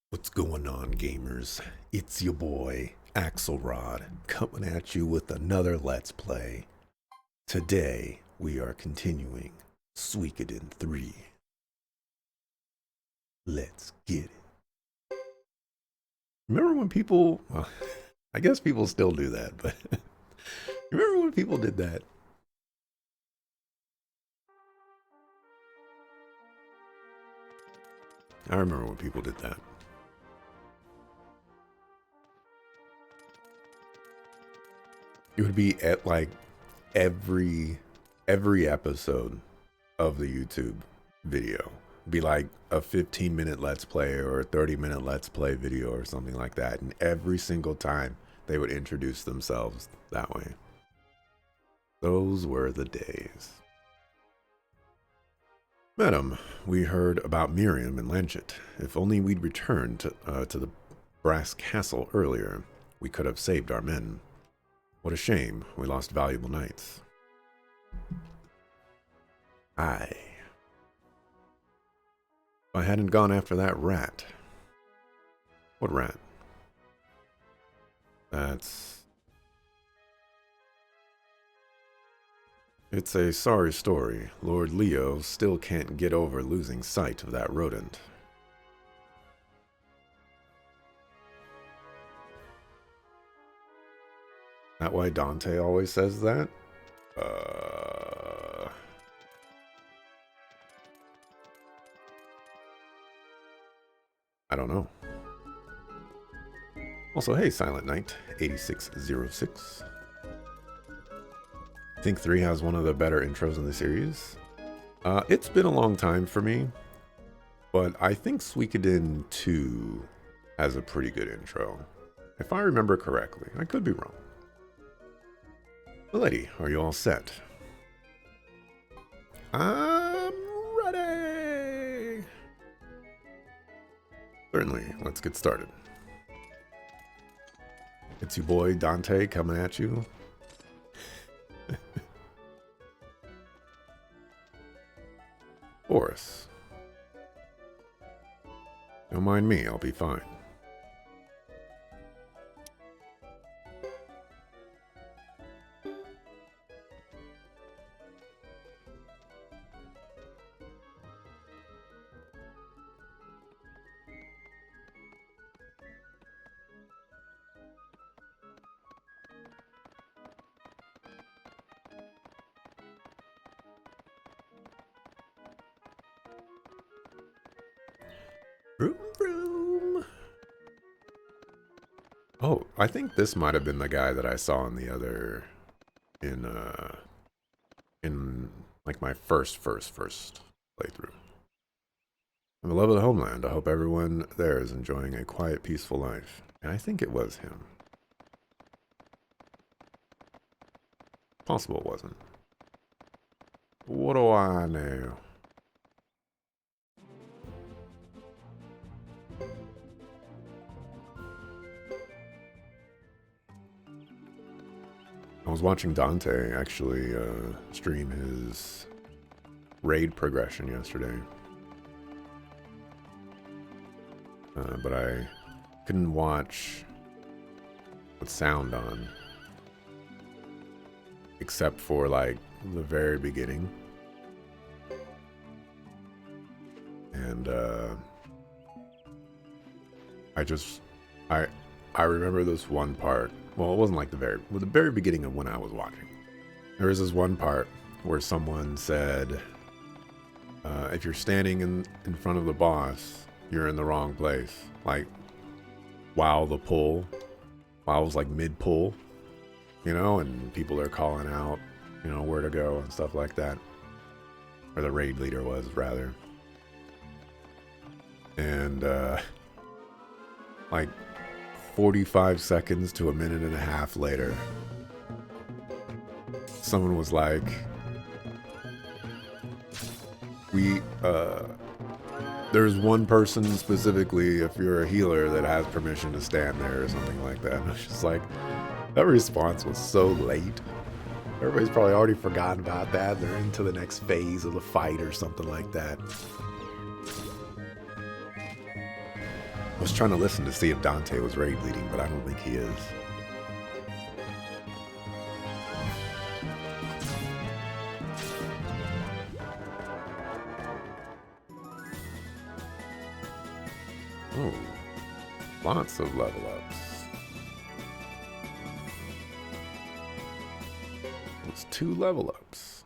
What's going on, gamers? It's your boy, Axelrod, coming at you with another Let's Play. Today, we are continuing Suikoden 3. Let's get it. Remember when people, well, I guess people still do that, but remember when people did that? I remember when people did that. It would be at like every episode of the YouTube video. It'd be like a 15-minute Let's Play or a 30-minute Let's Play video or something like that. And every single time they would introduce themselves that way. Those were the days. Madam, we heard about Miriam and Lanchet. If only we'd returned to the Brass Castle earlier, we could have saved our men. What a shame, we lost valuable knights. Aye. If I hadn't gone after that rat. What rat? It's a sorry story. Lord Leo still can't get over losing sight of that rodent. That why Dante always says that? I don't know. Also, hey, Silent Knight, 8606. I think 3 has one of the better intros in the series. It's been a long time for me, but I think Suikoden 2 has a pretty good intro. If I remember correctly. I could be wrong. Milady, are you all set? I'm ready! Certainly, let's get started. It's your boy Dante coming at you. Boris. Don't mind me, I'll be fine. Vroom, vroom. Oh, I think this might have been the guy that I saw in the other, in like my first playthrough. I'm the love of the homeland. I hope everyone there is enjoying a quiet, peaceful life. And I think it was him. Possible it wasn't. What do I know? I was watching Dante actually stream his raid progression yesterday. But I couldn't watch with sound on. Except for like the very beginning. And I remember this one part. Well, it wasn't like the very beginning of when I was watching. There was this one part where someone said, if you're standing in front of the boss, you're in the wrong place. Like, while it was like mid-pull, you know, and people are calling out, you know, where to go and stuff like that. Or the raid leader was, rather. And, like, 45 seconds to a minute and a half later, someone was like, there's one person specifically, if you're a healer, that has permission to stand there or something like that. And I was just like, that response was so late. Everybody's probably already forgotten about that. They're into the next phase of the fight or something like that. I was trying to listen to see if Dante was rage bleeding, but I don't think he is. Oh, lots of level ups. It's 2 level ups.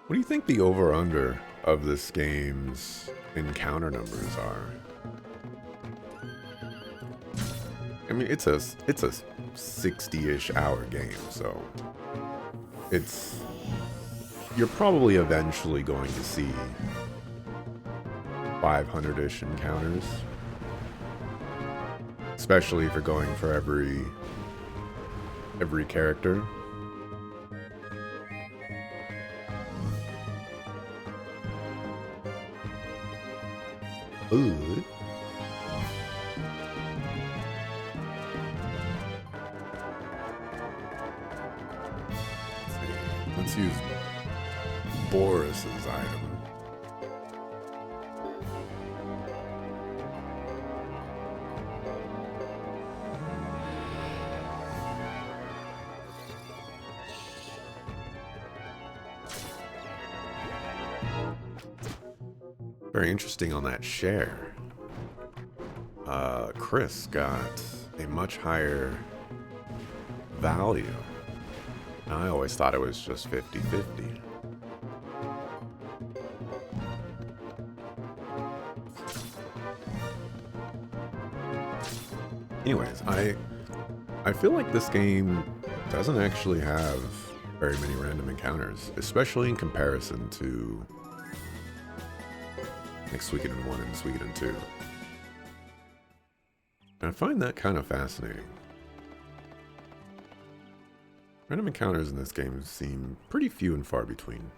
What do you think the over-under of this game's encounter numbers are? I mean, it's a 60-ish hour game, so you're probably eventually going to see 500-ish encounters, especially if you're going for every character. Ooh. Let's use Boris's item. Very interesting on that share. Chris got a much higher value. I always thought it was just 50-50. Anyways, I feel like this game doesn't actually have very many random encounters, especially in comparison to like Suikoden 1 and Suikoden 2. And I find that kind of fascinating. Random encounters in this game seem pretty few and far between.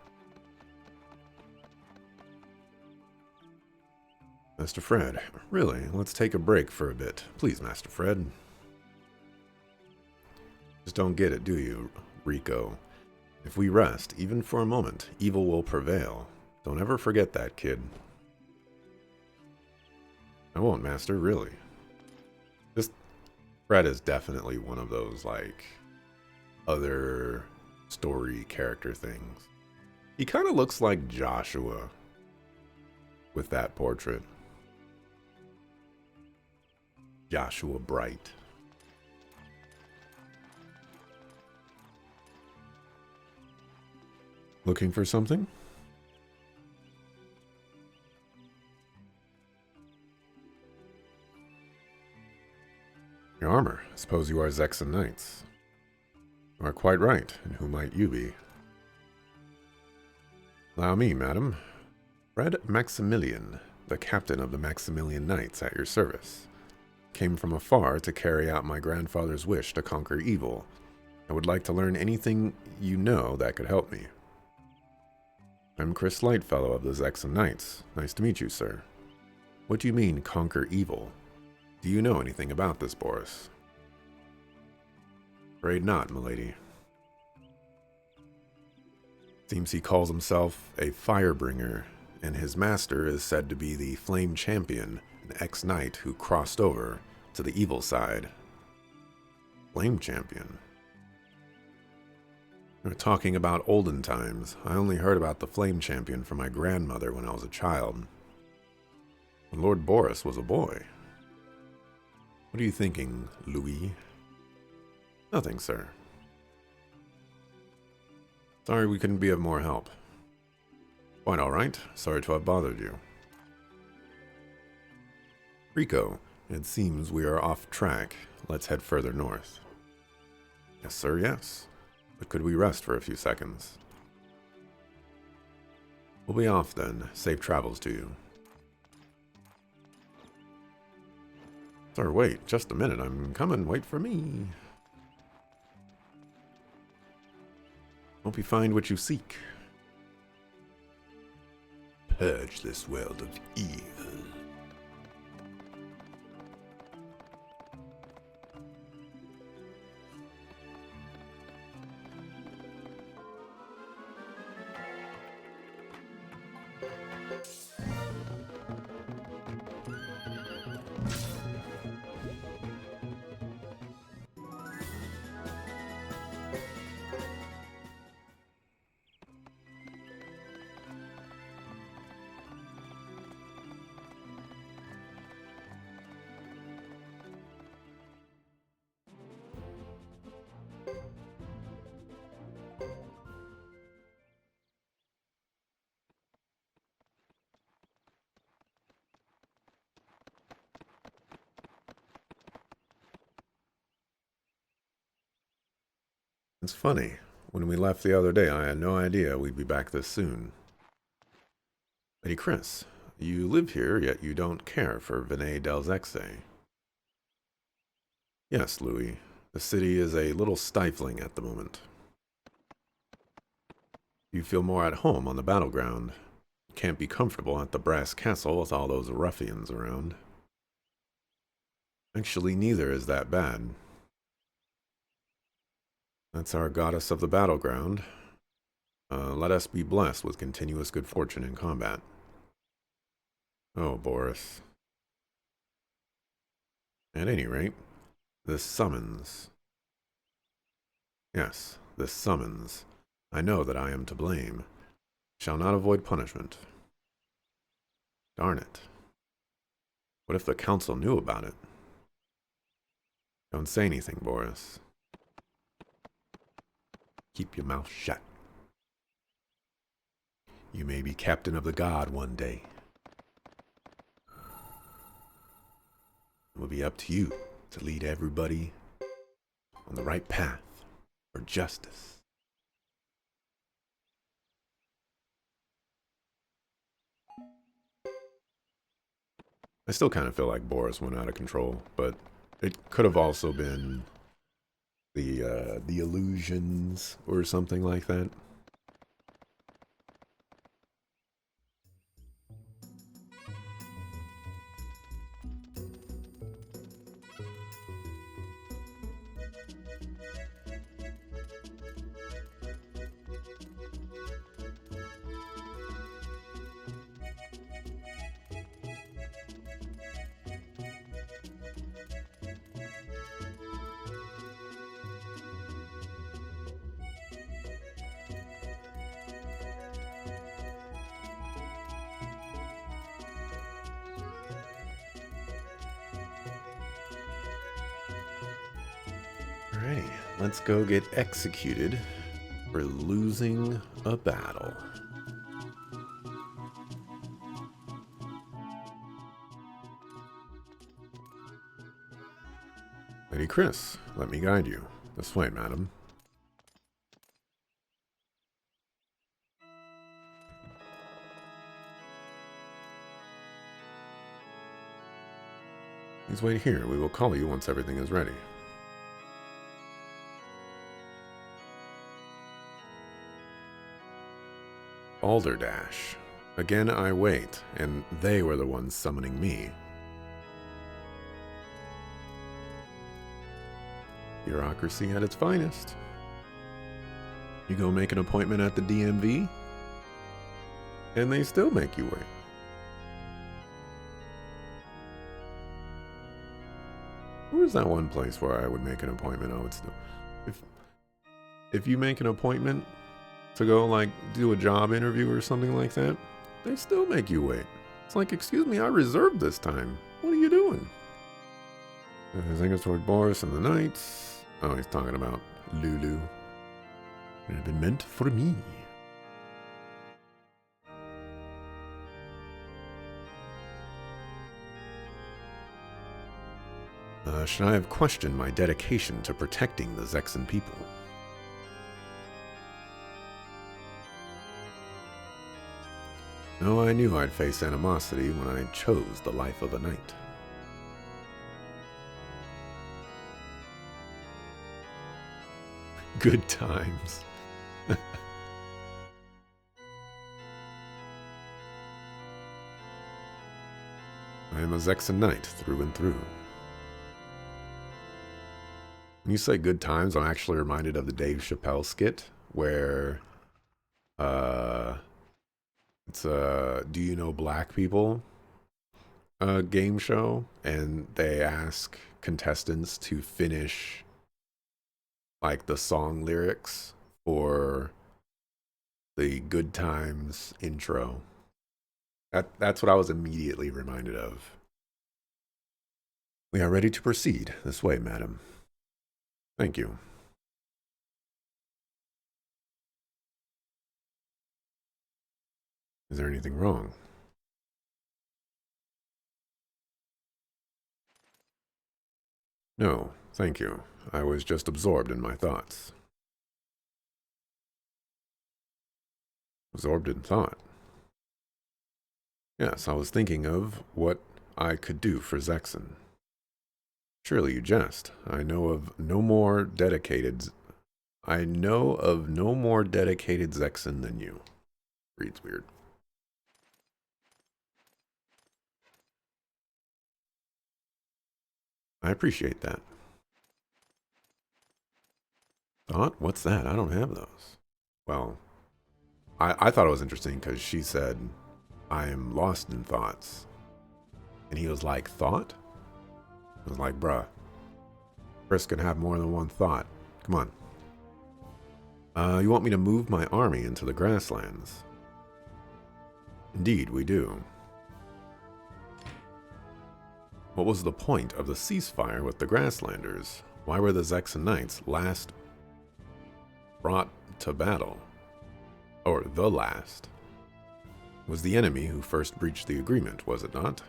Master Fred, really, let's take a break for a bit. Please, Master Fred. Just don't get it, do you, Rico? If we rest, even for a moment, evil will prevail. Don't ever forget that, kid. I won't, Master, really. Fred is definitely one of those, like, other story character things. He kind of looks like Joshua with that portrait. Joshua Bright. Looking for something? Your armor. I suppose you are Zexan Knights. You are quite right. And who might you be? Allow me, madam. Fred Maximilian, the captain of the Maximilian Knights at your service. Came from afar to carry out my grandfather's wish to conquer evil. I would like to learn anything you know that could help me. I'm Chris Lightfellow of the Zexan Knights. Nice to meet you, sir. What do you mean, conquer evil? Do you know anything about this, Boris? Afraid not, milady. Seems he calls himself a Firebringer, and his master is said to be the Flame Champion, an ex-knight who crossed over to the evil side. Flame Champion? We're talking about olden times. I only heard about the Flame Champion from my grandmother when I was a child. When Lord Boris was a boy. What are you thinking, Louis? Nothing, sir. Sorry we couldn't be of more help. Quite all right. Sorry to have bothered you. Rico, it seems we are off track. Let's head further north. Yes, sir, yes. But could we rest for a few seconds? We'll be off then. Safe travels to you. Sir, wait, just a minute. I'm coming. Wait for me. Hope you find what you seek. Purge this world of evil. It's funny. When we left the other day, I had no idea we'd be back this soon. Lady Chris, you live here, yet you don't care for Vinay Del Zexe. Yes, Louis. The city is a little stifling at the moment. You feel more at home on the battleground. You can't be comfortable at the brass castle with all those ruffians around. Actually, neither is that bad. That's our goddess of the battleground. Let us be blessed with continuous good fortune in combat. Oh, Boris. At any rate, this summons. Yes, this summons. I know that I am to blame. Shall not avoid punishment. Darn it. What if the council knew about it? Don't say anything, Boris. Keep your mouth shut. You may be captain of the guard one day. It will be up to you to lead everybody on the right path for justice. I still kind of feel like Boris went out of control, but it could have also been the illusions or something like that. Alrighty, let's go get executed for losing a battle. Lady Chris, let me guide you. This way, madam. Please wait here. We will call you once everything is ready. Balderdash. Again I wait, and they were the ones summoning me. Bureaucracy at its finest. You go make an appointment at the DMV, and they still make you wait. Where's that one place where I would make an appointment? Oh, it's still... If you make an appointment to go, like, do a job interview or something like that, they still make you wait. It's like, excuse me, I reserved this time. What are you doing? I think it's toward Boris and the Knights. Oh, he's talking about Lulu. It had been meant for me. Should I have questioned my dedication to protecting the Zexan people? No, I knew I'd face animosity when I chose the life of a knight. Good times. I am a Zexan knight through and through. When you say good times, I'm actually reminded of the Dave Chappelle skit where it's a Do You Know Black People game show, and they ask contestants to finish like the song lyrics for the Good Times intro. That's what I was immediately reminded of. We are ready to proceed. This way, madam. Thank you. Is there anything wrong? No, thank you. I was just absorbed in my thoughts. Absorbed in thought. Yes, I was thinking of what I could do for Zexen. Surely you jest. I know of no more dedicated Zexen than you. Reads weird. I appreciate that. Thought? What's that? I don't have those. Well, I thought it was interesting because she said, I am lost in thoughts. And he was like, thought? I was like, bruh, Chris can have more than one thought. Come on. You want me to move my army into the grasslands? Indeed, we do. What was the point of the ceasefire with the Grasslanders? Why were the Zexen Knights last brought to battle? Or the last? It was the enemy who first breached the agreement, was it not?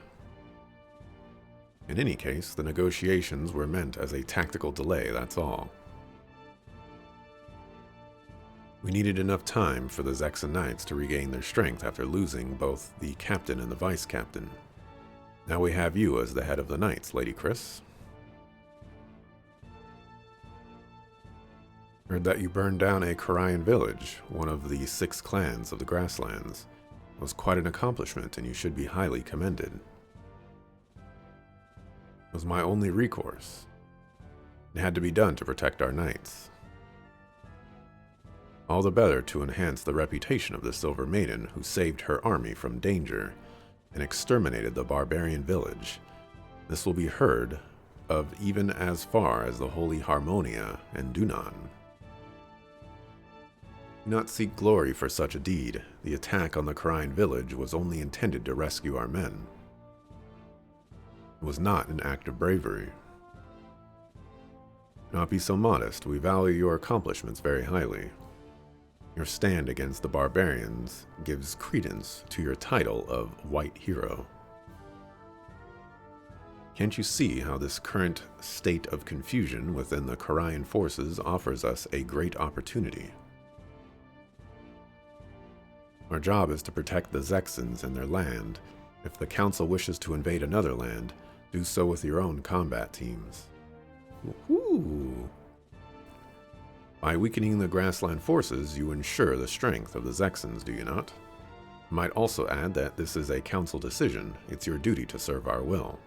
In any case, the negotiations were meant as a tactical delay, that's all. We needed enough time for the Zexen Knights to regain their strength after losing both the captain and the vice-captain. Now we have you as the head of the Knights, Lady Chris. Heard that you burned down a Karayan village, one of the 6 clans of the Grasslands. It was quite an accomplishment, and you should be highly commended. It was my only recourse. It had to be done to protect our knights. All the better to enhance the reputation of the Silver Maiden, who saved her army from danger and exterminated the barbarian village. This will be heard of even as far as the Holy Harmonia and Dunan. Do not seek glory for such a deed. The attack on the Karayan village was only intended to rescue our men. It was not an act of bravery. Do not be so modest. We value your accomplishments very highly. Your stand against the barbarians gives credence to your title of White Hero. Can't you see how this current state of confusion within the Karayan forces offers us a great opportunity? Our job is to protect the Zexens and their land. If the Council wishes to invade another land, do so with your own combat teams. Woohoo! By weakening the grassland forces, you ensure the strength of the Zexens, do you not? I might also add that this is a council decision. It's your duty to serve our will.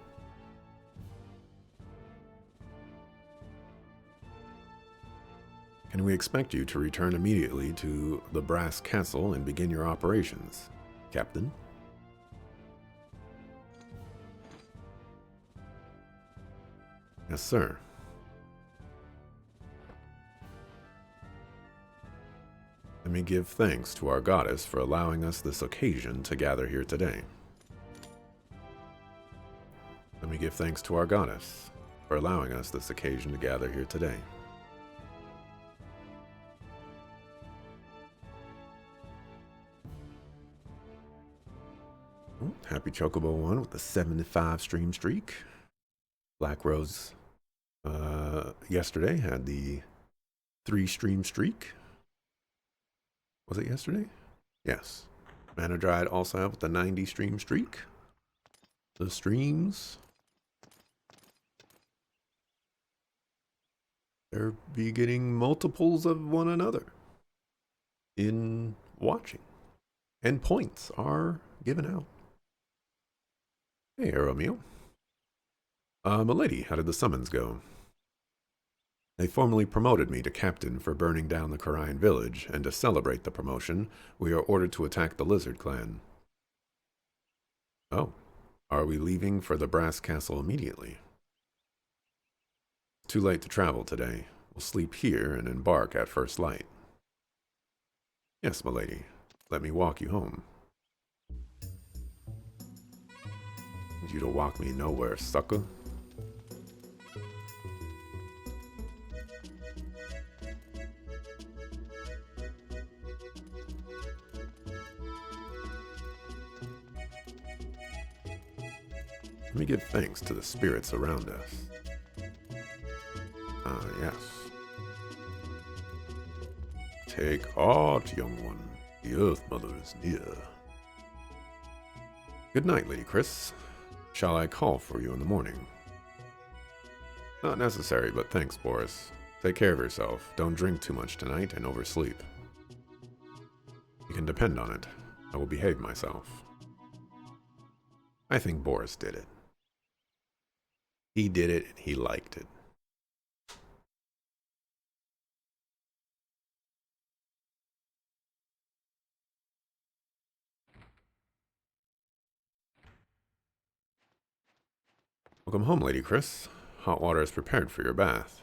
Can we expect you to return immediately to the Brass Castle and begin your operations, Captain? Yes, sir. Let me give thanks to our goddess for allowing us this occasion to gather here today. Let me give thanks to our goddess for allowing us this occasion to gather here today. Oh, happy Chocobo 1 with the 75 stream streak. Black Rose yesterday had the 3 stream streak. Was it yesterday? Yes. Mana Dried also have with the 90 stream streak. The streams. They're be getting multiples of one another in watching. And points are given out. Hey, Aromeo. Milady, how did the summons go? They formally promoted me to captain for burning down the Karayan village, and to celebrate the promotion, we are ordered to attack the Lizard Clan. Oh, are we leaving for the Brass Castle immediately? Too late to travel today. We'll sleep here and embark at first light. Yes, milady. Let me walk you home. Need you to walk me nowhere, sucker. Let me give thanks to the spirits around us. Ah, yes. Take heart, young one. The Earth Mother is near. Good night, Lady Chris. Shall I call for you in the morning? Not necessary, but thanks, Boris. Take care of yourself. Don't drink too much tonight and oversleep. You can depend on it. I will behave myself. I think Boris did it. He did it and he liked it. Welcome home, Lady Chris. Hot water is prepared for your bath.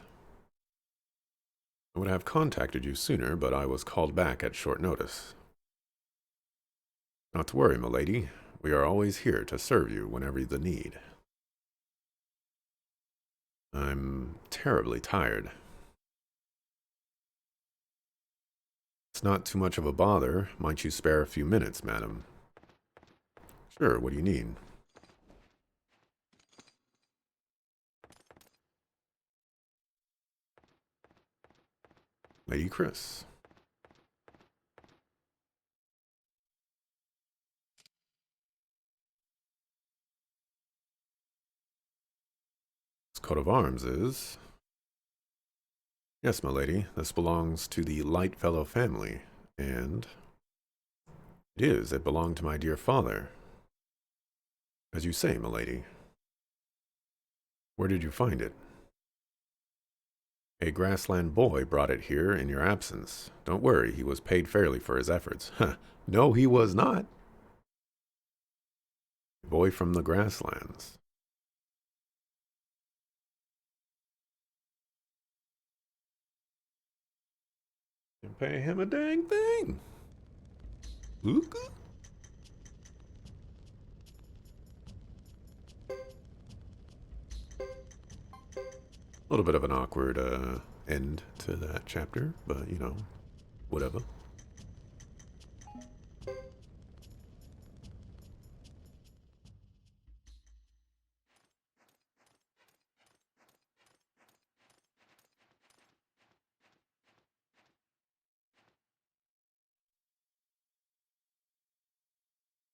I would have contacted you sooner, but I was called back at short notice. Not to worry, milady. We are always here to serve you whenever the need. I'm terribly tired. It's not too much of a bother. Might you spare a few minutes, madam? Sure, what do you need? Lady Chris. This coat of arms is... Yes, my lady, this belongs to the Lightfellow family, and... It belonged to my dear father. As you say, my lady. Where did you find it? A grassland boy brought it here in your absence. Don't worry, he was paid fairly for his efforts. Huh, no, he was not. A boy from the grasslands. Didn't pay him a dang thing. Luca? A little bit of an awkward end to that chapter, but you know, whatever.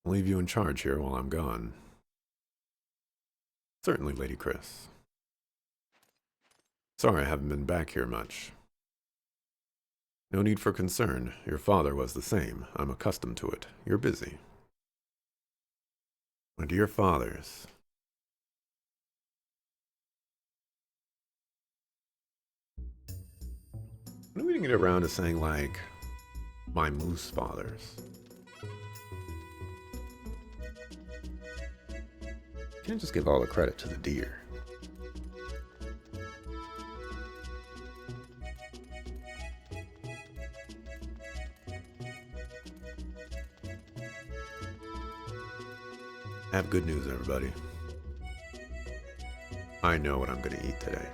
I'll leave you in charge here while I'm gone. Certainly, Lady Chris. Sorry I haven't been back here much. No need for concern. Your father was the same. I'm accustomed to it. You're busy. My dear fathers. When are we gonna get around to saying, like, my moose fathers? Can't just give all the credit to the deer. I have good news, everybody. I know what I'm going to eat today.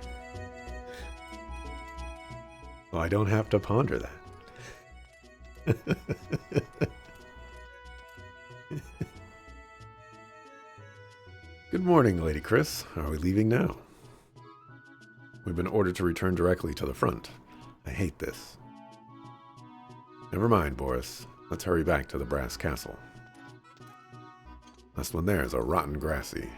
Well, I don't have to ponder that. Good morning, Lady Chris. Are we leaving now? We've been ordered to return directly to the front. I hate this. Never mind, Boris. Let's hurry back to the Brass Castle. Last one there is a rotten grassy.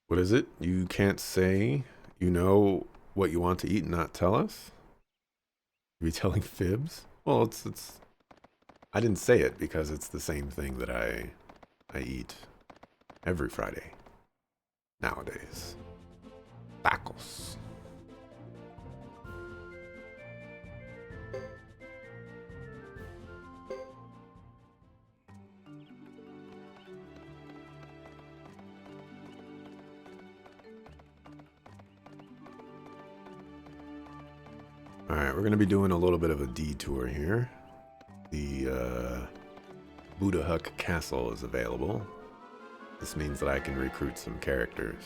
What is it? You can't say you know what you want to eat and not tell us? Are you telling fibs? Well, it's I didn't say it because it's the same thing that I eat every Friday nowadays. Tacos. Alright, we're going to be doing a little bit of a detour here. The Buddha Huck Castle is available. This means that I can recruit some characters.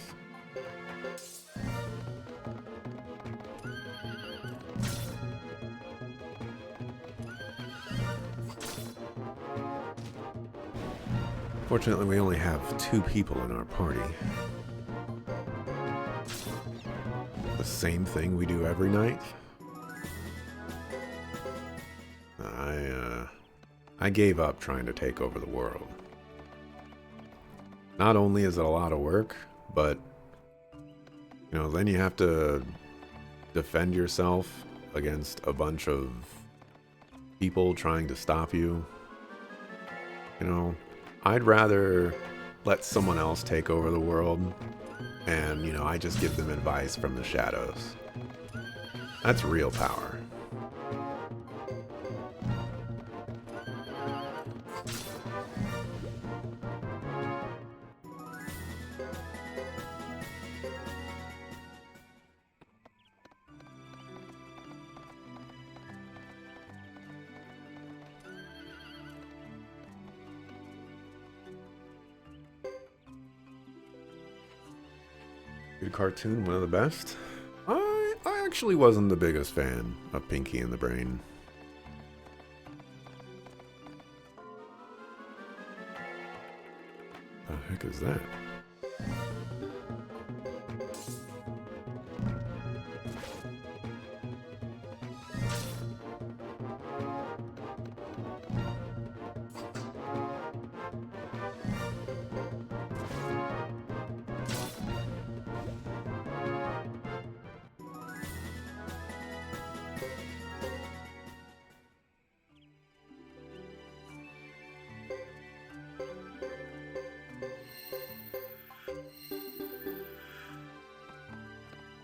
Fortunately, we only have 2 people in our party. same thing we do every night. I gave up trying to take over the world. Not only is it a lot of work, but you know, then you have to defend yourself against a bunch of people trying to stop you. You know, I'd rather let someone else take over the world and, you know, I just give them advice from the shadows. That's real power. Good cartoon, one of the best. I actually wasn't the biggest fan of Pinky and the Brain. The heck is that?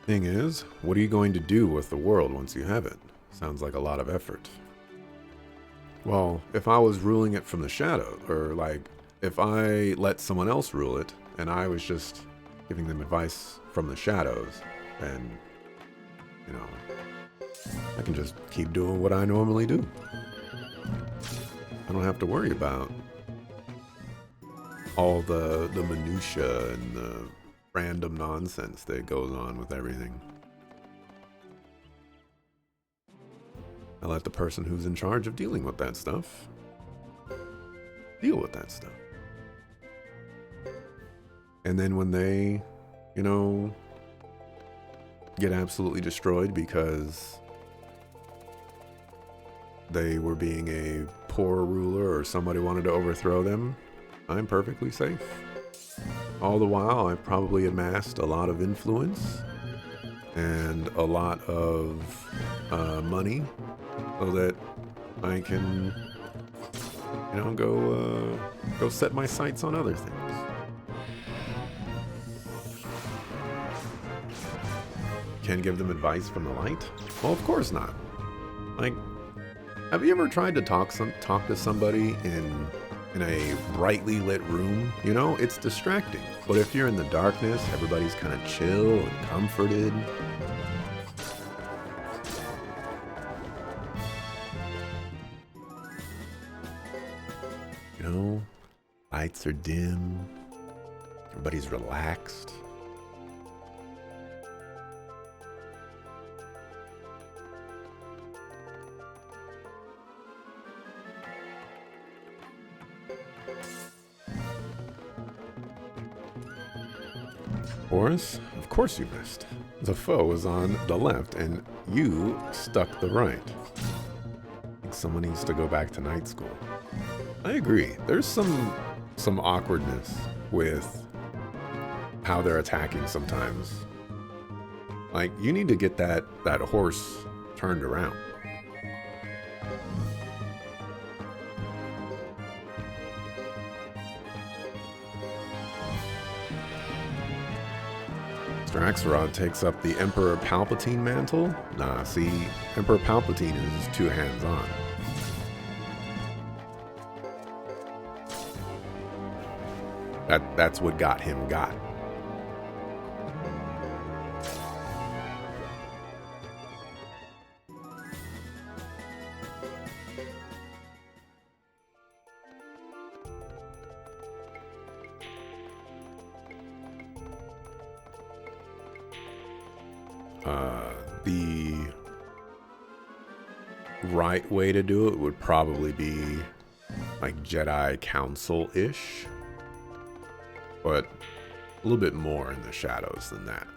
Thing is, what are you going to do with the world once you have it? Sounds like a lot of effort. Well, if I was ruling it from the shadow, or like, if I let someone else rule it, and I was just giving them advice from the shadows, and, you know, I can just keep doing what I normally do. I don't have to worry about all the minutia and the random nonsense that goes on with everything. I let the person who's in charge of dealing with that stuff deal with that stuff. And then when they, you know, get absolutely destroyed because they were being a poor ruler or somebody wanted to overthrow them, I'm perfectly safe. All the while, I've probably amassed a lot of influence and a lot of money so that I can, you know, go set my sights on other things. Can give them advice from the light? Well, of course not. Like, have you ever tried to talk to somebody in a brightly lit room? You know, it's distracting. But if you're in the darkness, everybody's kind of chill and comforted. You know, lights are dim. Everybody's relaxed. Boris, of course you missed. The foe was on the left and you stuck the right. I think someone needs to go back to night school. I agree. There's some awkwardness with how they're attacking sometimes. Like, you need to get that horse turned around. Mr. Axelrod takes up the Emperor Palpatine mantle. Nah, see, Emperor Palpatine is too hands-on. That's what got him got. The right way to do it would probably be like Jedi Council-ish, but a little bit more in the shadows than that.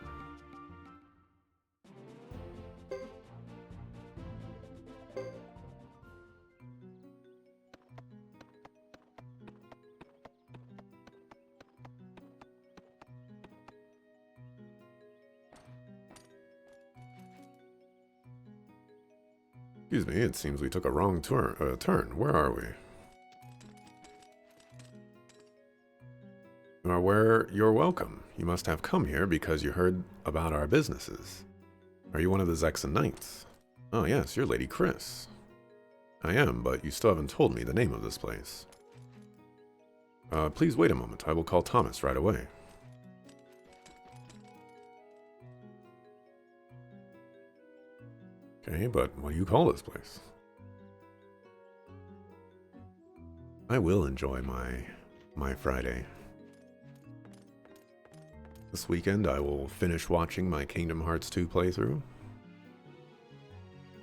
Excuse me, it seems we took a wrong turn. Where are we? You are where you're welcome. You must have come here because you heard about our businesses. Are you one of the Zexon Knights? Oh yes, you're Lady Chris. I am, but you still haven't told me the name of this place. Please wait a moment. I will call Thomas right away. Okay, but what do you call this place? I will enjoy my Friday. This weekend I will finish watching my Kingdom Hearts 2 playthrough.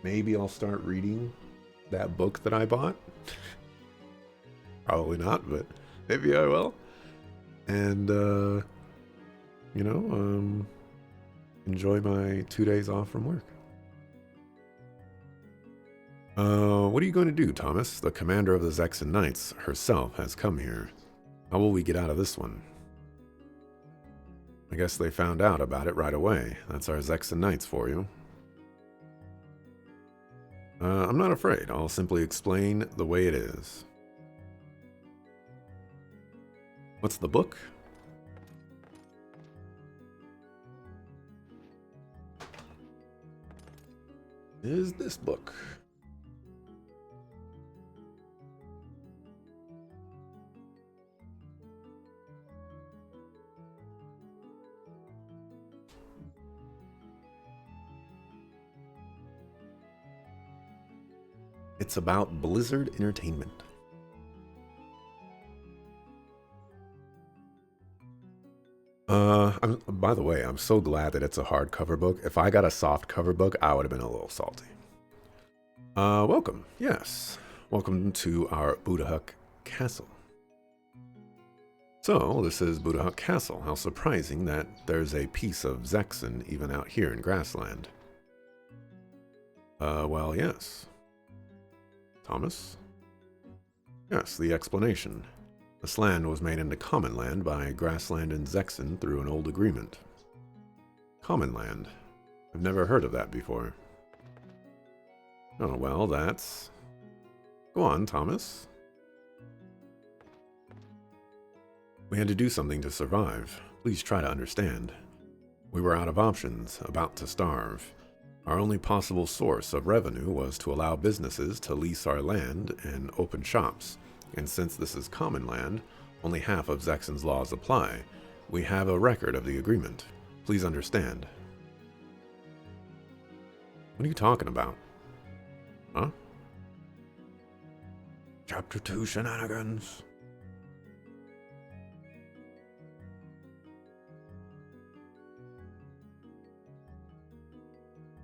Maybe I'll start reading that book that I bought. Probably not, but maybe I will. And, enjoy my 2 days off from work. What are you going to do, Thomas? The commander of the Zexon Knights herself has come here. How will we get out of this one? I guess they found out about it right away. That's our Zexon Knights for you. I'm not afraid. I'll simply explain the way it is. What's the book? Is this book? It's about Blizzard Entertainment. By the way, I'm so glad that it's a hardcover book. If I got a soft cover book, I would have been a little salty. Welcome. Yes. Welcome to our Budahuk Castle. So, this is Budahuk Castle. How surprising that there's a piece of Zexon even out here in Grassland. Well, yes. Thomas? Yes, the explanation. This land was made into common land by Grassland and Zexon through an old agreement. Common land? I've never heard of that before. Oh, well, that's... Go on, Thomas. We had to do something to survive. Please try to understand. We were out of options, about to starve. Our only possible source of revenue was to allow businesses to lease our land and open shops. And since this is common land, only half of Zexon's laws apply. We have a record of the agreement. Please understand. What are you talking about? Huh? Chapter 2 shenanigans.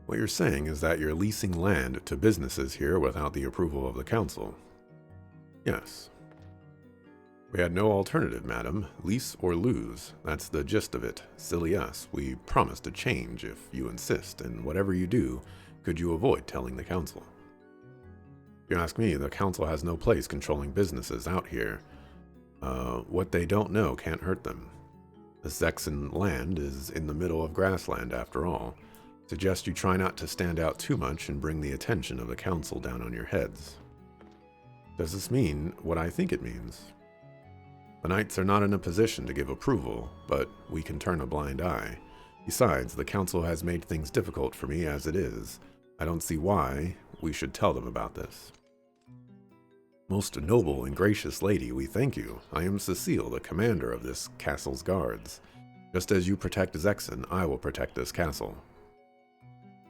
What you're saying is that you're leasing land to businesses here without the approval of the council. Yes. We had no alternative, madam. Lease or lose. That's the gist of it. Silly us. We promise to change if you insist, and whatever you do, could you avoid telling the council? If you ask me, the council has no place controlling businesses out here. What they don't know can't hurt them. The Zexon land is in the middle of Grassland, after all. Suggest you try not to stand out too much and bring the attention of the council down on your heads. Does this mean what I think it means? The Knights are not in a position to give approval, but we can turn a blind eye. Besides, the council has made things difficult for me as it is. I don't see why we should tell them about this. Most noble and gracious lady, we thank you. I am Cecile, the commander of this castle's guards. Just as you protect Zexon, I will protect this castle.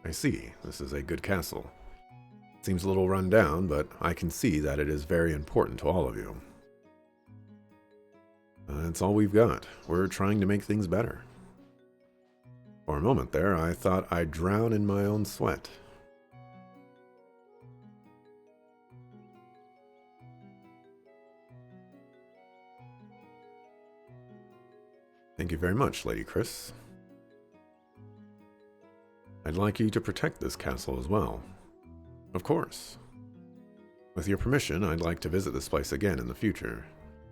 I see. This is a good castle. Seems a little run down, but I can see that it is very important to all of you. That's all we've got. We're trying to make things better. For a moment there, I thought I'd drown in my own sweat. Thank you very much, Lady Chris. I'd like you to protect this castle as well. Of course. With your permission, I'd like to visit this place again in the future.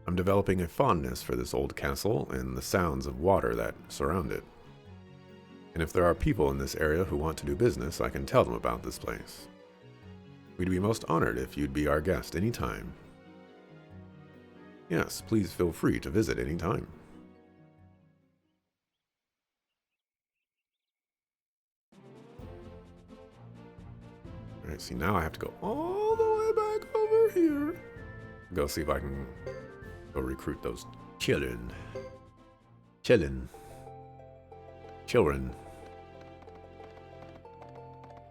I'm developing a fondness for this old castle and the sounds of water that surround it. And if there are people in this area who want to do business, I can tell them about this place. We'd be most honored if you'd be our guest anytime. Yes, please feel free to visit anytime. Alright, see, now I have to go all the way back over here. Go see if I can go recruit those children. Children.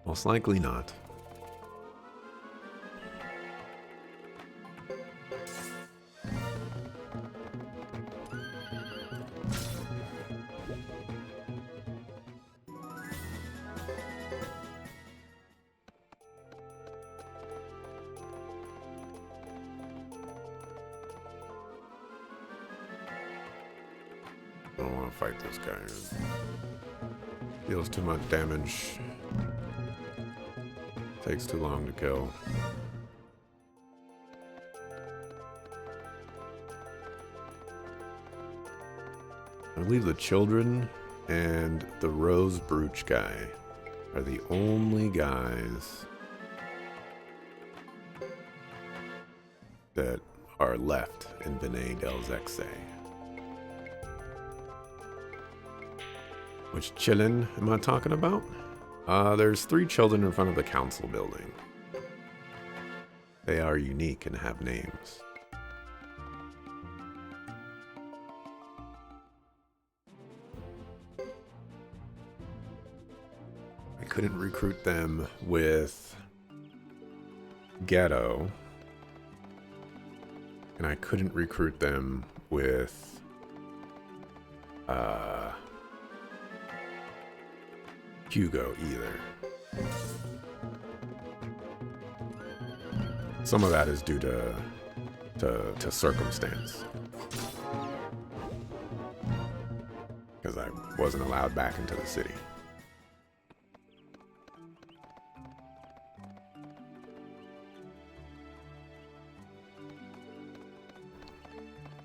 Most likely not. I don't want to fight this guy. Deals too much damage. Takes too long to kill. I believe the children and the rose brooch guy are the only guys that are left in Vinay del Zexe. Which chillin' am I talking about? There's 3 children in front of the council building. They are unique and have names. I couldn't recruit them with Ghetto. And I couldn't recruit them with Hugo either. Some of that is due to circumstance. Because I wasn't allowed back into the city.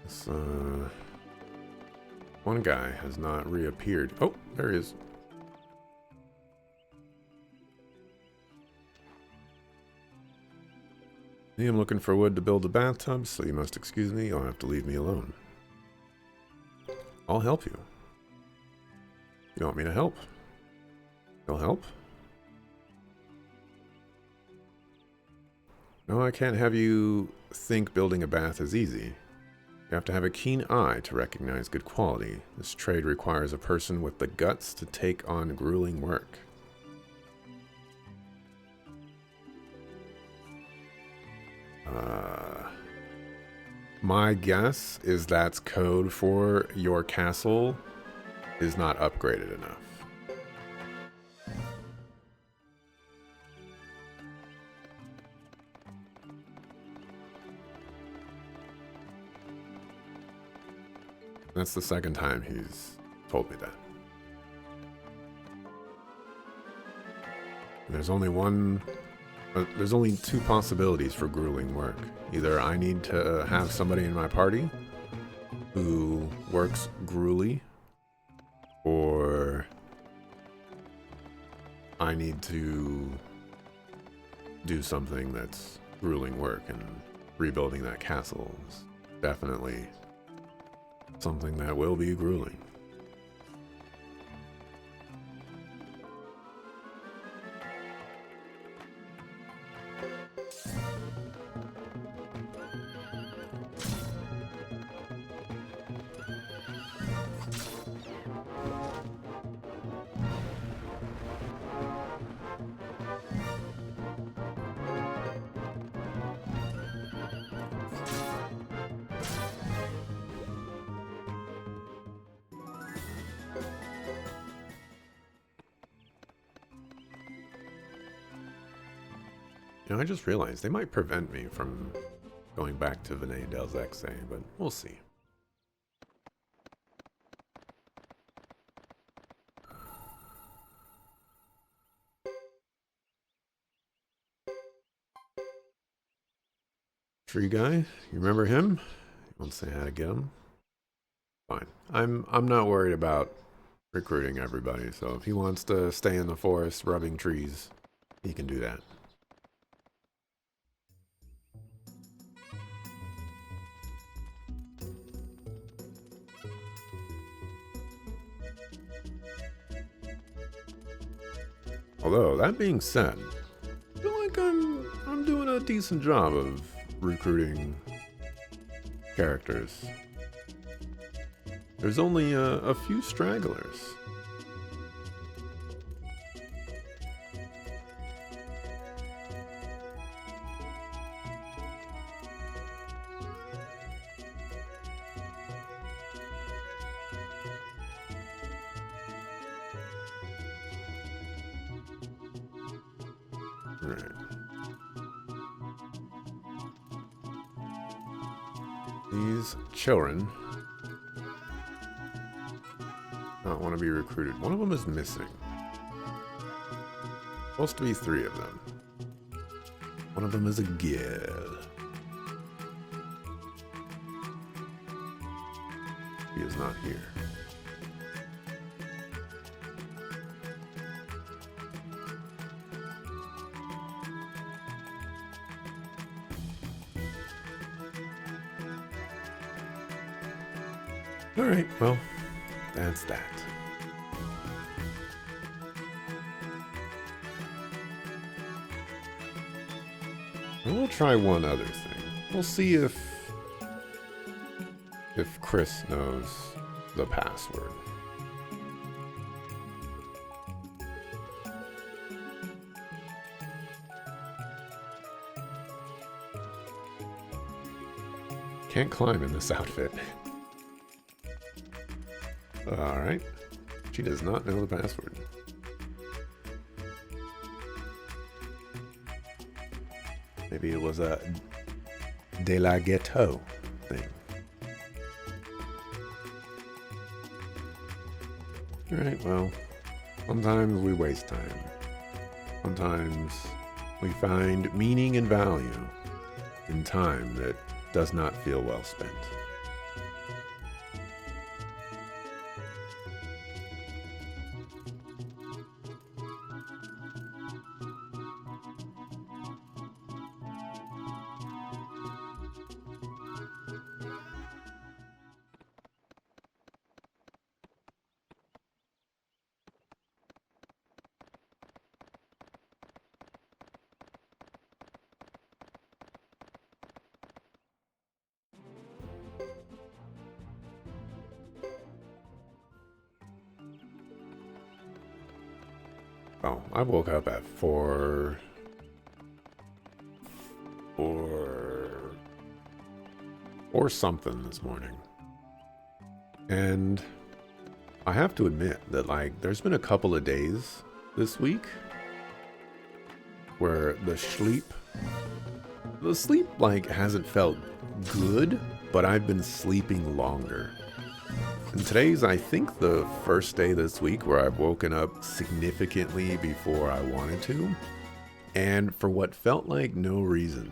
This, one guy has not reappeared. Oh, there he is. I'm looking for wood to build a bathtub, so you must excuse me. You'll have to leave me alone. I'll help you. You want me to help? You'll help? No, I can't have you think building a bath is easy. You have to have a keen eye to recognize good quality. This trade requires a person with the guts to take on grueling work. My guess is that's code for your castle is not upgraded enough. That's the second time he's told me that. And there's only there's only 2 possibilities for grueling work. Either I need to have somebody in my party who works gruely, or I need to do something that's grueling work, and rebuilding that castle is definitely something that will be grueling. You know, I just realized they might prevent me from going back to Vinay del Zexe, but we'll see. Tree guy, you remember him? You want to say how to get him? Fine. I'm not worried about recruiting everybody, so if he wants to stay in the forest rubbing trees, he can do that. Although, that being said, I feel like I'm doing a decent job of recruiting characters. There's only a few stragglers. Right. These children don't want to be recruited. One of them is missing. Supposed to be 3 of them. One of them is a girl. He is not here. Alright, well, that's that. And we'll try one other thing. We'll see if Chris knows the password. Can't climb in this outfit. Alright. She does not know the password. Maybe it was a de la ghetto thing. Alright, well, sometimes we waste time. Sometimes we find meaning and value in time that does not feel well spent. Oh, I woke up at 4 or something this morning. And I have to admit that, like, there's been a couple of days this week where the sleep, like, hasn't felt good, but I've been sleeping longer. And today's, I think, the first day this week where I've woken up significantly before I wanted to, and for what felt like no reason.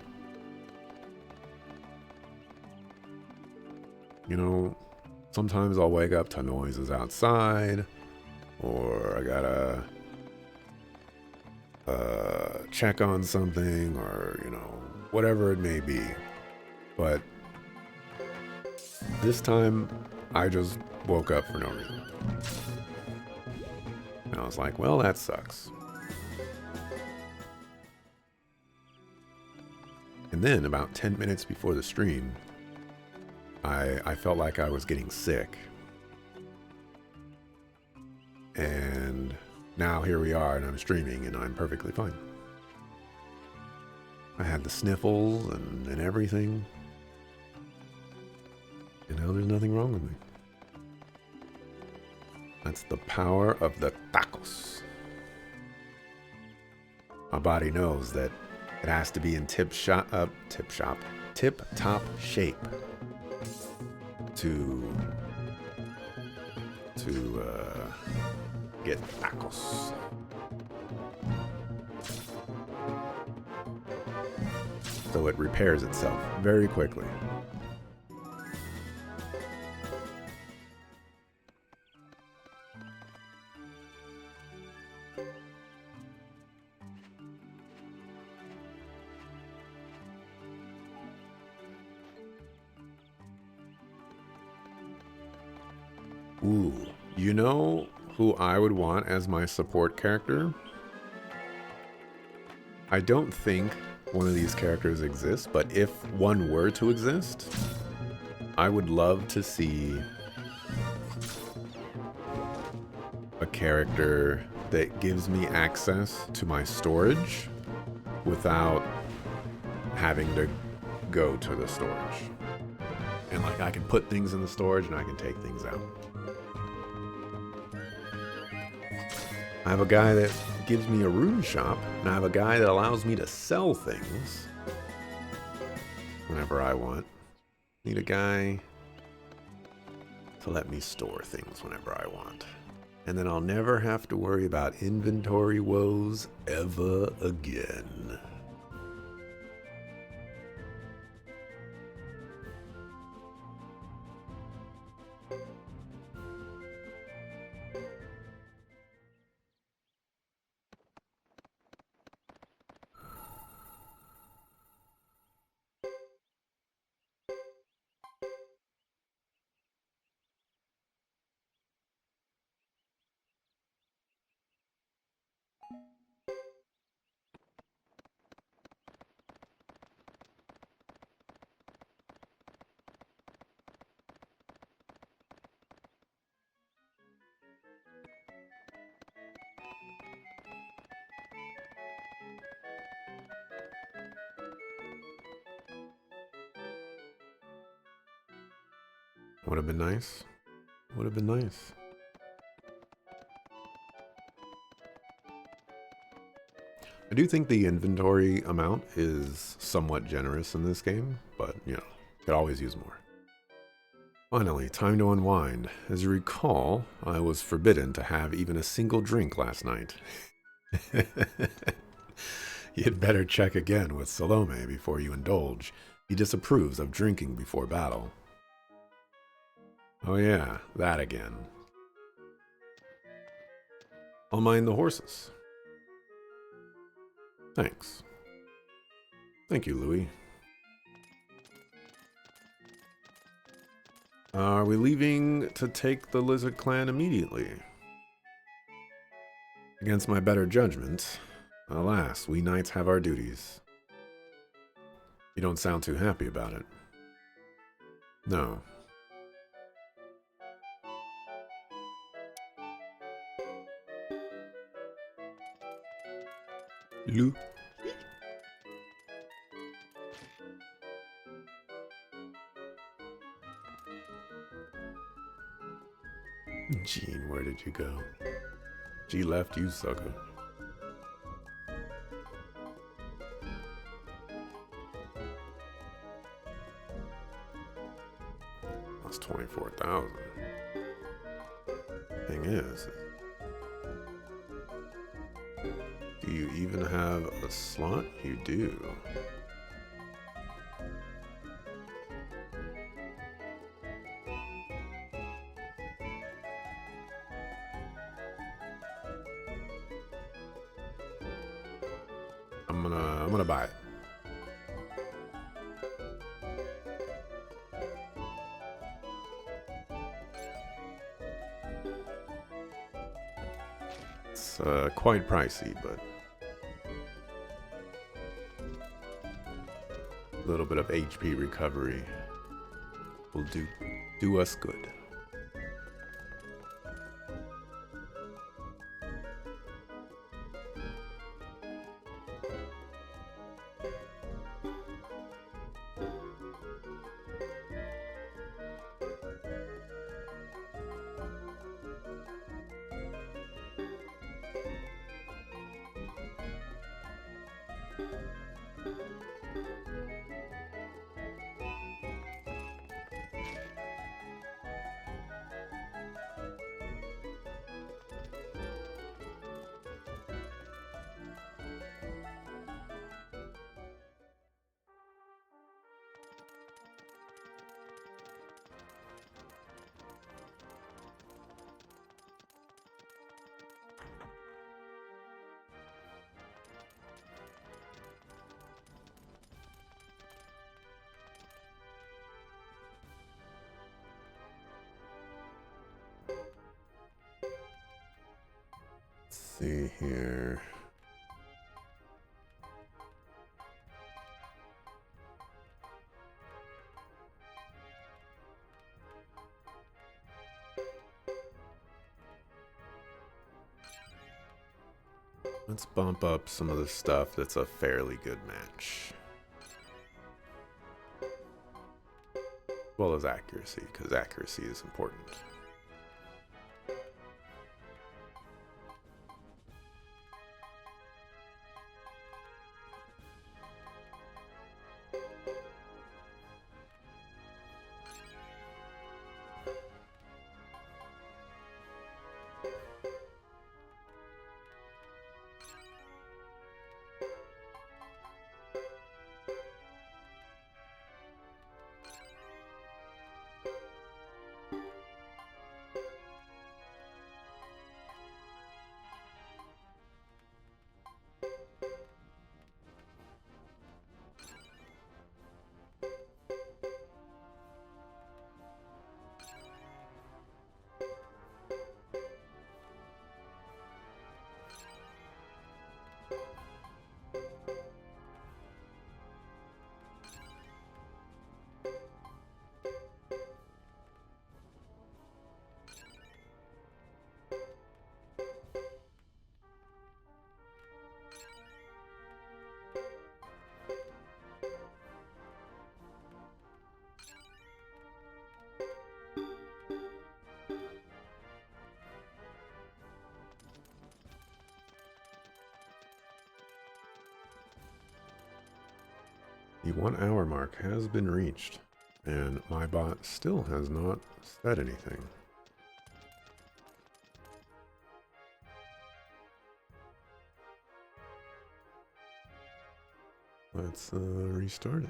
You know, sometimes I'll wake up to noises outside, or I gotta check on something, or, you know, whatever it may be. But this time, I just woke up for no reason. And I was like, well, that sucks. And then about 10 minutes before the stream, I felt like I was getting sick. And now here we are, and I'm streaming, and I'm perfectly fine. I had the sniffles and everything. And now there's nothing wrong with me. That's the power of the tacos. My body knows that it has to be in tip-top shape to get tacos. So it repairs itself very quickly. Ooh, you know who I would want as my support character? I don't think one of these characters exists, but if one were to exist, I would love to see a character that gives me access to my storage without having to go to the storage. And like I can put things in the storage and I can take things out. I have a guy that gives me a rune shop, and I have a guy that allows me to sell things whenever I want. Need a guy to let me store things whenever I want. And then I'll never have to worry about inventory woes ever again. Would have been nice. Would have been nice. I do think the inventory amount is somewhat generous in this game, but, you know, could always use more. Finally, time to unwind. As you recall, I was forbidden to have even a single drink last night. You'd better check again with Salome before you indulge. He disapproves of drinking before battle. Oh yeah, that again. I'll mind the horses. Thanks. Thank you, Louis. Are we leaving to take the Lizard Clan immediately? Against my better judgment, alas, we knights have our duties. You don't sound too happy about it. No. Lou. Jean, where did you go? She left you, sucker. That's 24,000. Thing is, do you even have a slot? You do. I'm gonna buy it. It's quite pricey, but a little bit of HP recovery will do us good. See here. Let's bump up some of the stuff that's a fairly good match. As well as accuracy, because accuracy is important. The 1 hour mark has been reached, and my bot still has not said anything. Let's restart it.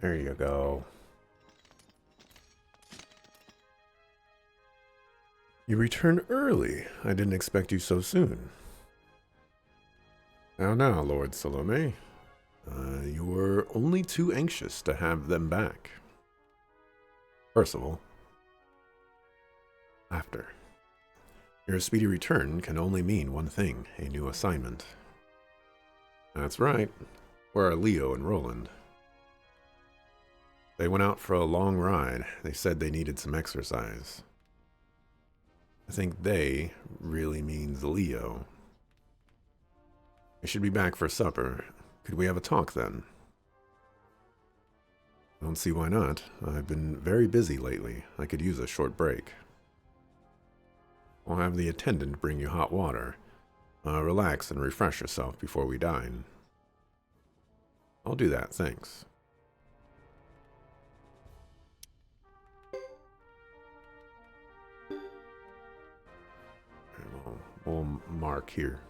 There you go. You returned early. I didn't expect you so soon. Now, Lord Salome. You were only too anxious to have them back. First of all, after. Your speedy return can only mean one thing, a new assignment. That's right. Where are Leo and Roland? They went out for a long ride. They said they needed some exercise. I think they really means Leo. I should be back for supper. Could we have a talk then? I don't see why not. I've been very busy lately. I could use a short break. I'll have the attendant bring you hot water. Relax and refresh yourself before we dine. I'll do that, thanks. We'll mark here.